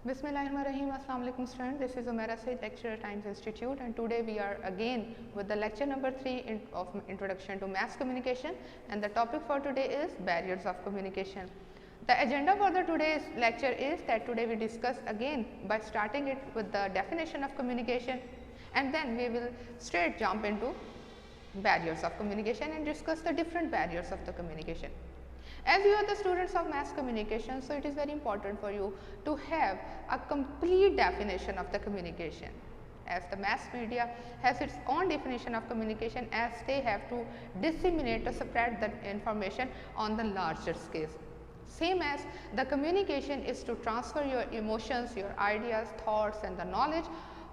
Bismillahirrahmanirrahim. Assalamu alaikum students. This is Umaira Said, lecturer at Times Institute, and today we are again with the lecture number 3 of Introduction to Mass Communication, and the topic for today is barriers of communication. The agenda for the today's lecture is that today we discuss again by starting it with the definition of communication, and then we will straight jump into barriers of communication and discuss the different barriers of the communication. As you are the students of mass communication, so it is very important for you to have a complete definition of the communication, as the mass media has its own definition of communication, as they have to disseminate or spread the information on the larger scale. Same as the communication is to transfer your emotions, your ideas, thoughts and the knowledge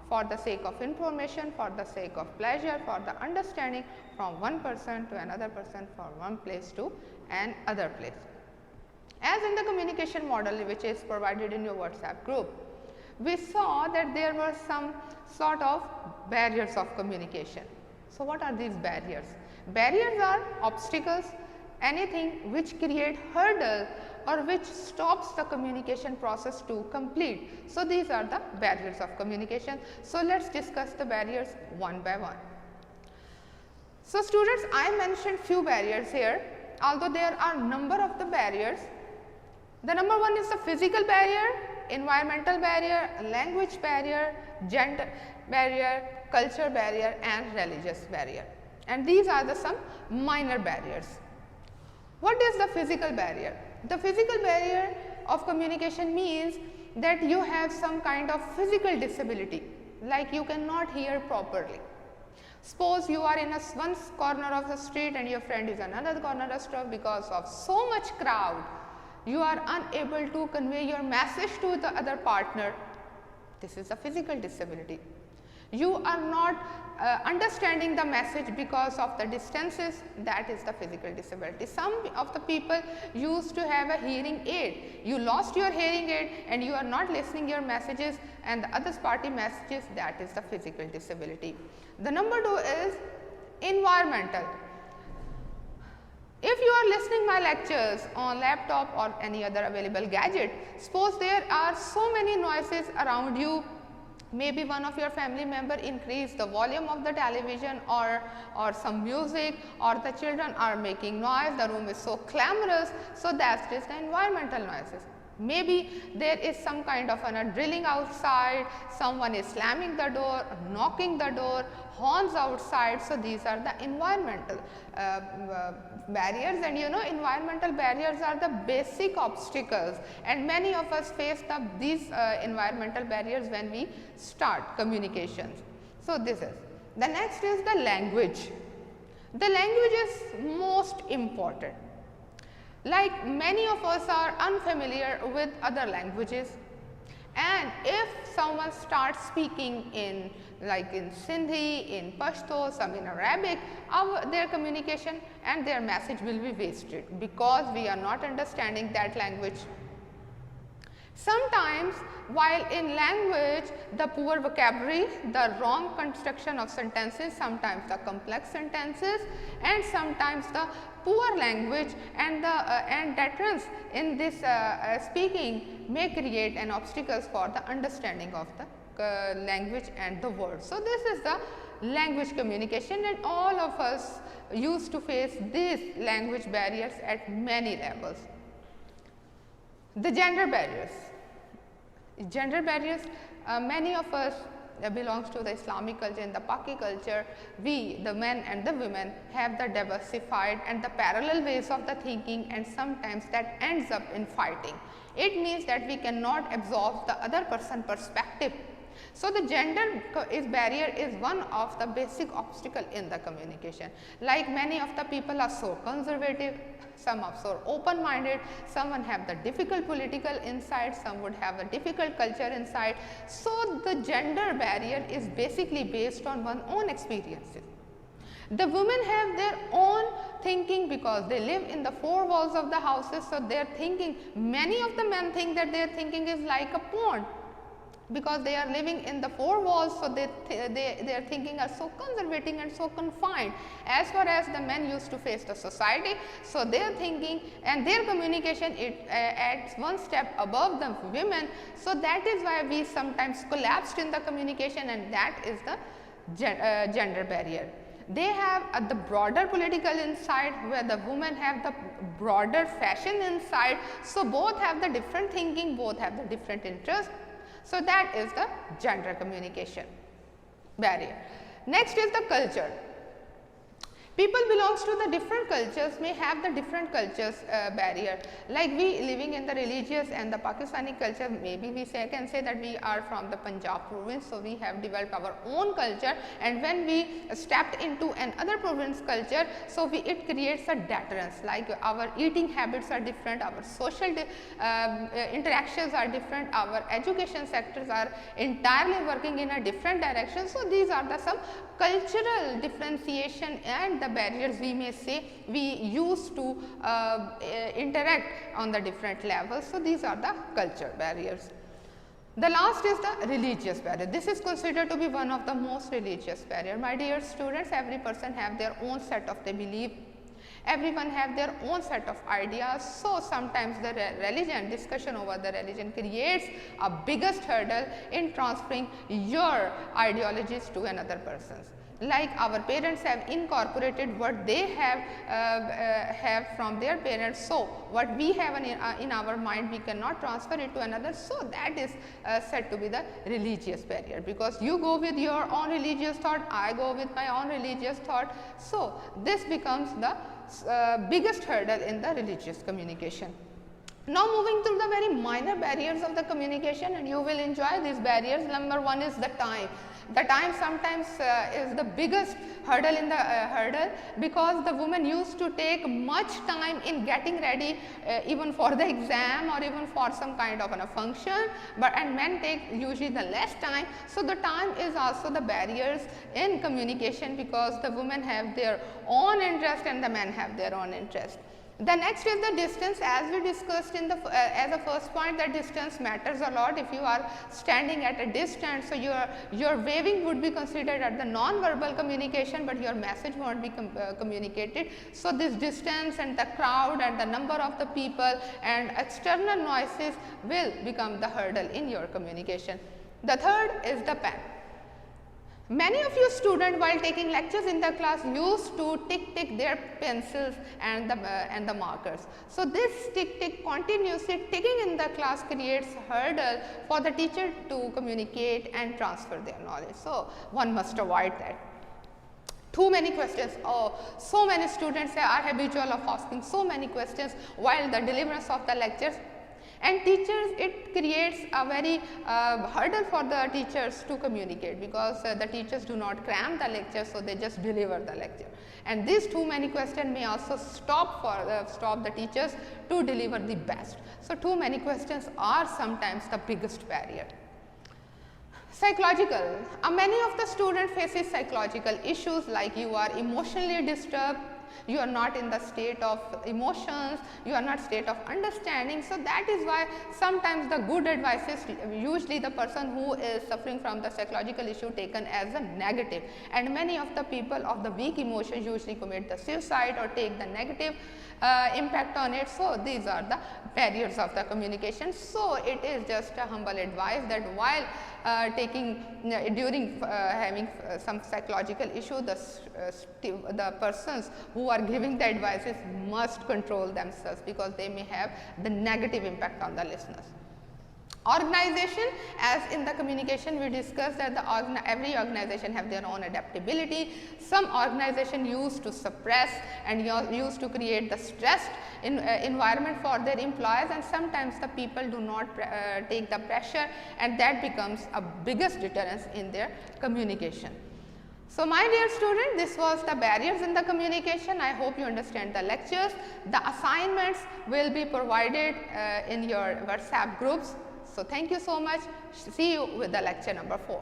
for the sake of information, for the sake of pleasure, for the understanding from one person to another person, from one place to another place. As in the communication model which is provided in your WhatsApp group, we saw that there were some sort of barriers of communication. So, what are these barriers? Barriers are obstacles, anything which create hurdle or which stops the communication process to complete. So, these are the barriers of communication. So, let us discuss the barriers one by one. So, students, I mentioned few barriers here, although there are number of the barriers. The number one is the physical barrier, environmental barrier, language barrier, gender barrier, culture barrier and religious barrier, and these are the some minor barriers. What is the physical barrier? The physical barrier of communication means that you have some kind of physical disability, like you cannot hear properly. Suppose you are in one corner of the street and your friend is another corner of the street. Because of so much crowd, you are unable to convey your message to the other partner. This is a physical disability. You are not understanding the message because of the distances, that is the physical disability. Some of the people used to have a hearing aid. You lost your hearing aid and you are not listening your messages and the other party messages, that is the physical disability. The number 2 is environmental. If you are listening my lectures on laptop or any other available gadget, suppose there are so many noises around you. Maybe one of your family member increase the volume of the television or some music, or the children are making noise, the room is so clamorous. So, that is the environmental noises. Maybe there is some kind of a drilling outside, someone is slamming the door, knocking the door, horns outside. So, these are the environmental barriers, and you know environmental barriers are the basic obstacles, and many of us face these environmental barriers when we start communications. So, this is the next is the language. The language is most important. Like many of us are unfamiliar with other languages, and if someone starts speaking in like in Sindhi, in Pashto, some in Arabic, their communication and their message will be wasted because we are not understanding that language. Sometimes while in language, the poor vocabulary, the wrong construction of sentences, sometimes the complex sentences and sometimes the poor language and deterrence in this speaking may create an obstacles for the understanding of the language and the word. So, this is the language communication, and all of us used to face these language barriers at many levels. The gender barriers. Gender barriers, many of us belongs to the Islamic culture. In the Paki culture, we the men and the women have the diversified and the parallel ways of the thinking, and sometimes that ends up in fighting. It means that we cannot absorb the other person perspective. So, the gender barrier is one of the basic obstacle in the communication. Like many of the people are so conservative, some are so open minded, someone have the difficult political insight, some would have a difficult culture insight. So, the gender barrier is basically based on one's own experiences. The women have their own thinking because they live in the four walls of the houses. So, their thinking, many of the men think that their thinking is like a pond. because they are living in the four walls, so their thinking are so conservative and so confined as far as the men used to face the society. So their thinking and their communication at one step above the women. So that is why we sometimes collapsed in the communication, and that is the gender barrier. They have the broader political insight, where the women have the broader fashion insight. So both have the different thinking, both have the different interests. So that is the gender communication barrier. Next is the culture. People belongs to the different cultures may have the different cultures barrier. Like we living in the religious and the Pakistani culture, maybe we can say that we are from the Punjab province. So we have developed our own culture, and when we stepped into another province culture, so it creates a deterrence. Like our eating habits are different, our social interactions are different, our education sectors are entirely working in a different direction. So these are the some cultural differentiation and the barriers we may say we use to interact on the different levels. So these are the culture barriers. The last is the religious barrier. This is considered to be one of the most religious barrier. My dear students, every person have their own set of the belief. Everyone have their own set of ideas. So sometimes the religion, discussion over the religion creates a biggest hurdle in transferring your ideologies to another person's. Like our parents have incorporated what they have from their parents. So what we have in our mind, we cannot transfer it to another. So that is said to be the religious barrier, because you go with your own religious thought, I go with my own religious thought. So this becomes the biggest hurdle in the religious communication. Now moving to the very minor barriers of the communication, and you will enjoy these barriers. Number one is the time. The time sometimes is the biggest hurdle in the hurdle, because the woman used to take much time in getting ready even for the exam or even for some kind of a function, and men take usually the less time. So the time is also the barriers in communication, because the women have their own interest and the men have their own interest. The next is the distance. As we discussed in the as a first point, that distance matters a lot. If you are standing at a distance, so your waving would be considered as the non-verbal communication, but your message won't be communicated. So this distance and the crowd and the number of the people and external noises will become the hurdle in your communication. The third is the pen. Many of you students, while taking lectures in the class, used to tick their pencils and the markers. So this tick continuously ticking in the class creates hurdle for the teacher to communicate and transfer their knowledge. So one must avoid that. Too many questions. Oh, so many students are habitual of asking so many questions while the deliverance of the lectures. And teachers, it creates a very hurdle for the teachers to communicate, because the teachers do not cram the lecture, so they just deliver the lecture. And these too many questions may also stop the teachers to deliver the best. So too many questions are sometimes the biggest barrier. Psychological. Many of the students faces psychological issues, like you are emotionally disturbed, you are not in the state of emotions, you are not state of understanding. So that is why sometimes the good advice is usually the person who is suffering from the psychological issue taken as a negative, and many of the people of the weak emotions usually commit the suicide or take the negative impact on it. So these are the barriers of the communication. So it is just a humble advice that while during having some psychological issue, the persons who are giving the advices must control themselves, because they may have the negative impact on the listeners. Organization, as in the communication we discussed that every organization have their own adaptability. Some organization used to suppress and used to create the stressed environment for their employees, and sometimes the people do not take the pressure, and that becomes a biggest deterrence in their communication. So my dear student, this was the barriers in the communication. I hope you understand the lectures. The assignments will be provided in your WhatsApp groups. So thank you so much. See you with the lecture number 4.